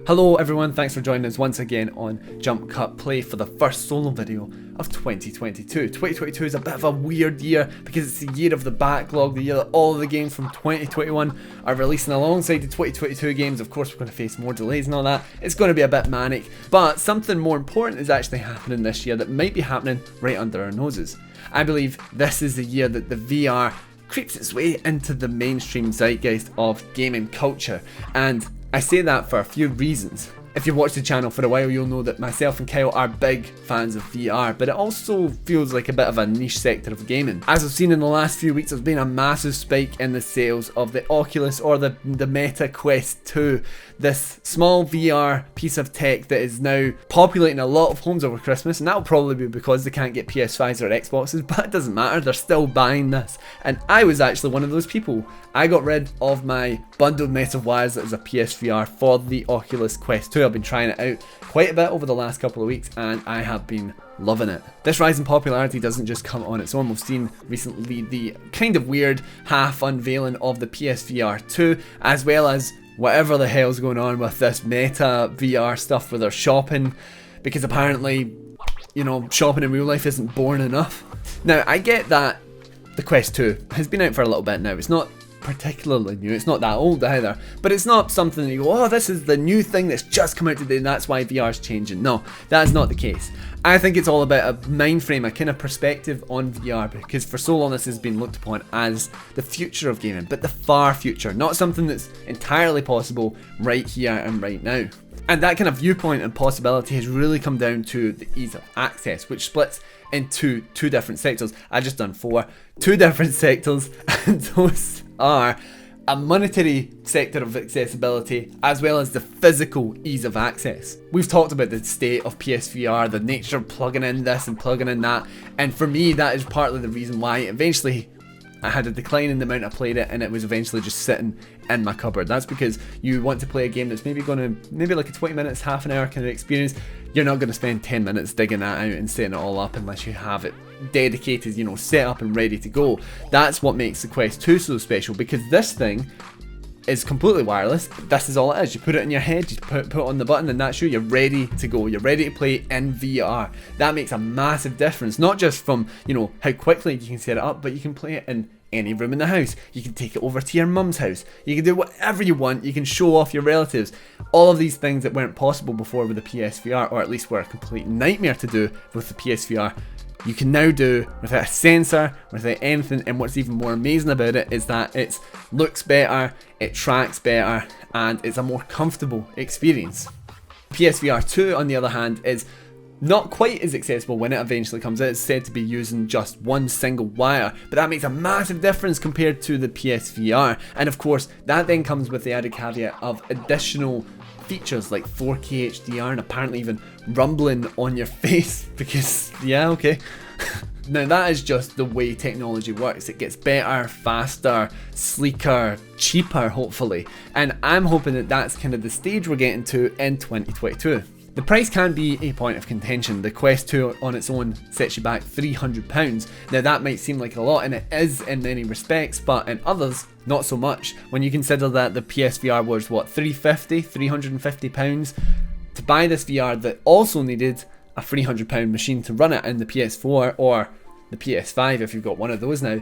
Hello everyone, thanks for joining us once again on JumpCut Play for the first solo video of 2022. 2022 is a bit of a weird year because it's the year of the backlog, the year that all of the games from 2021 are releasing alongside the 2022 games. Of course, we're going to face more delays and all that. It's going to be a bit manic, but something more important is actually happening this year that might be happening right under our noses. I believe this is the year that the VR creeps its way into the mainstream zeitgeist of gaming culture, and I say that for a few reasons. If you've watched the channel for a while, you'll know that myself and Kyle are big fans of VR, but it also feels like a bit of a niche sector of gaming. As I've seen in the last few weeks, there's been a massive spike in the sales of the Oculus or the Meta Quest 2, this small VR piece of tech that is now populating a lot of homes over Christmas, and that'll probably be because they can't get PS5s or Xboxes, but it doesn't matter, they're still buying this. And I was actually one of those people. I got rid of my bundled mess of wires that is a PSVR for the Oculus Quest 2. I've been trying it out quite a bit over the last couple of weeks and I have been loving it. This rise in popularity doesn't just come on its own. We've seen recently the kind of weird half unveiling of the PSVR2, as well as whatever the hell's going on with this Meta VR stuff where they're shopping, because apparently, you know, shopping in real life isn't boring enough. Now, I get that the Quest 2 has been out for a little bit now. It's not particularly new, it's not that old either, but it's not something that you go, oh, this is the new thing that's just come out today and that's why VR is changing. No, that is not the case. I think it's all about a mind frame, a kind of perspective on VR, because for so long this has been looked upon as the future of gaming, but the far future, not something that's entirely possible right here and right now. And that kind of viewpoint and possibility has really come down to the ease of access, which splits into two different sectors. I've just done two different sectors, and those are a monetary sector of accessibility as well as the physical ease of access. We've talked about the state of PSVR, the nature of plugging in this and plugging in that, and for me that is partly the reason why eventually I had a decline in the amount I played it and it was eventually just sitting in my cupboard. That's because you want to play a game that's maybe like a 20 minutes, half an hour kind of experience. You're not going to spend 10 minutes digging that out and setting it all up unless you have it dedicated, you know, set up and ready to go. That's what makes the Quest 2 so special, because this thing is completely wireless. This is all it is. You put it in your head, you put it on the button, and that's you're ready to go. You're ready to play in VR. That makes a massive difference, not just from, you know, how quickly you can set it up, but you can play it in any room in the house. You can take it over to your mum's house. You can do whatever you want. You can show off your relatives. All of these things that weren't possible before with the PSVR, or at least were a complete nightmare to do with the PSVR, you can now do without a sensor, without anything. And what's even more amazing about it is that it looks better, it tracks better, and it's a more comfortable experience. PSVR 2, on the other hand, is not quite as accessible when it eventually comes out. It's said to be using just one single wire, but that makes a massive difference compared to the PSVR. And of course, that then comes with the added caveat of additional features like 4K HDR and apparently even rumbling on your face, because yeah, okay. Now that is just the way technology works. It gets better, faster, sleeker, cheaper hopefully, and I'm hoping that that's kind of the stage we're getting to in 2022. The price can be a point of contention. The Quest 2 on its own sets you back £300. Now that might seem like a lot, and it is in many respects, but in others, not so much. When you consider that the PSVR was what, £350? To buy this VR that also needed a £300 machine to run it in the PS4 or the PS5 if you've got one of those now.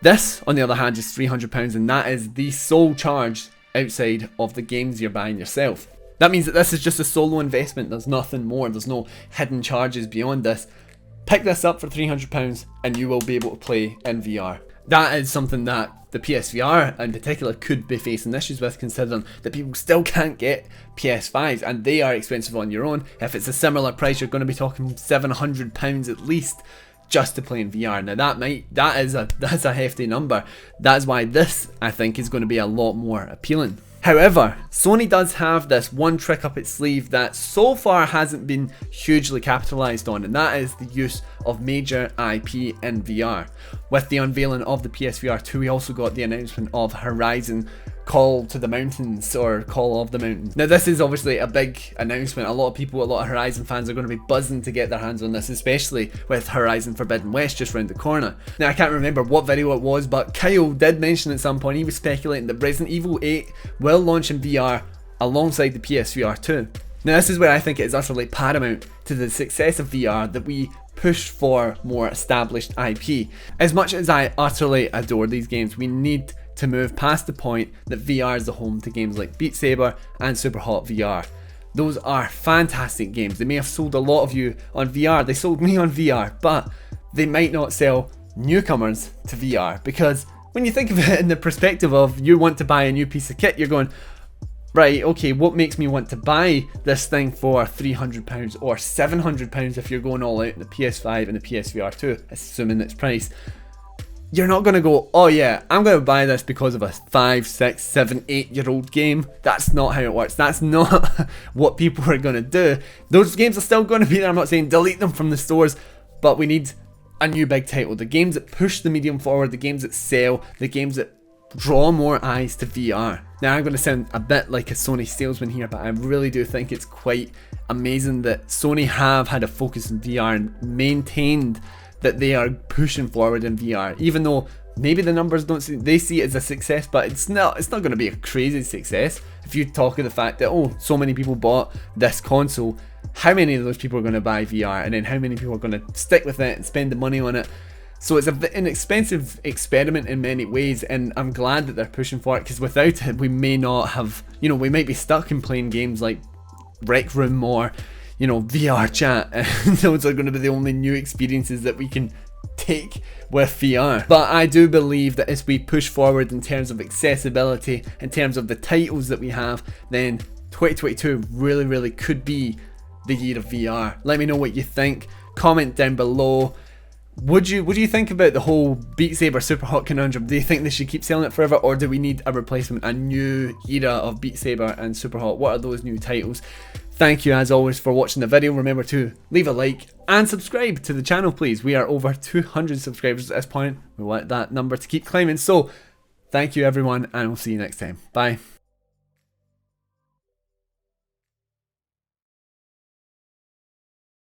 This, on the other hand, is £300, and that is the sole charge outside of the games you're buying yourself. That means that this is just a solo investment. There's nothing more. There's no hidden charges beyond this. Pick this up for £300 and you will be able to play in VR. That is something that the PSVR in particular could be facing issues with, considering that people still can't get PS5s and they are expensive on your own. If it's a similar price, you're going to be talking £700 at least just to play in VR. Now that's a hefty number. That's why this, I think, is going to be a lot more appealing. However, Sony does have this one trick up its sleeve that so far hasn't been hugely capitalised on, and that is the use of major IP in VR. With the unveiling of the PSVR 2, we also got the announcement of Horizon Call to the Mountains, or Call of the Mountains. Now this is obviously a big announcement. A lot of Horizon fans are going to be buzzing to get their hands on this, especially with Horizon Forbidden West just round the corner. Now I can't remember what video it was, but Kyle did mention at some point, he was speculating that Resident Evil 8 will launch in VR alongside the PSVR2. Now this is where I think it is utterly paramount to the success of VR that we push for more established IP. As much as I utterly adore these games, we need to move past the point that VR is the home to games like Beat Saber and Superhot VR. Those are fantastic games. They may have sold a lot of you on VR, they sold me on VR, but they might not sell newcomers to VR, because when you think of it in the perspective of you want to buy a new piece of kit, you're going, right, okay, what makes me want to buy this thing for £300 or £700 if you're going all out in the PS5 and the PSVR2, assuming its price? You're not going to go, oh yeah, I'm going to buy this because of a 5, 6, 7, 8-year-old game. That's not how it works. That's not what people are going to do. Those games are still going to be there. I'm not saying delete them from the stores, but we need a new big title. The games that push the medium forward, the games that sell, the games that draw more eyes to VR. Now I'm going to sound a bit like a Sony salesman here, but I really do think it's quite amazing that Sony have had a focus in VR and maintained that they are pushing forward in VR, even though maybe the numbers don't see, they see it as a success, but it's not going to be a crazy success. If you talk of the fact that, oh, so many people bought this console, how many of those people are going to buy VR, and then how many people are going to stick with it and spend the money on it? So it's an expensive experiment in many ways, and I'm glad that they're pushing for it, because without it we may not have, we might be stuck in playing games like Rec Room or VR chat, and those are going to be the only new experiences that we can take with VR. But I do believe that as we push forward in terms of accessibility, in terms of the titles that we have, then 2022 really could be the year of VR. Let me know what you think. Comment down below. What do you think about the whole Beat Saber Superhot conundrum? Do you think they should keep selling it forever, or do we need a replacement, a new era of Beat Saber and Superhot? What are those new titles? Thank you as always for watching the video. Remember to leave a like and subscribe to the channel, please. We are over 200 subscribers at this point. We want that number to keep climbing. So thank you everyone, and we'll see you next time. Bye.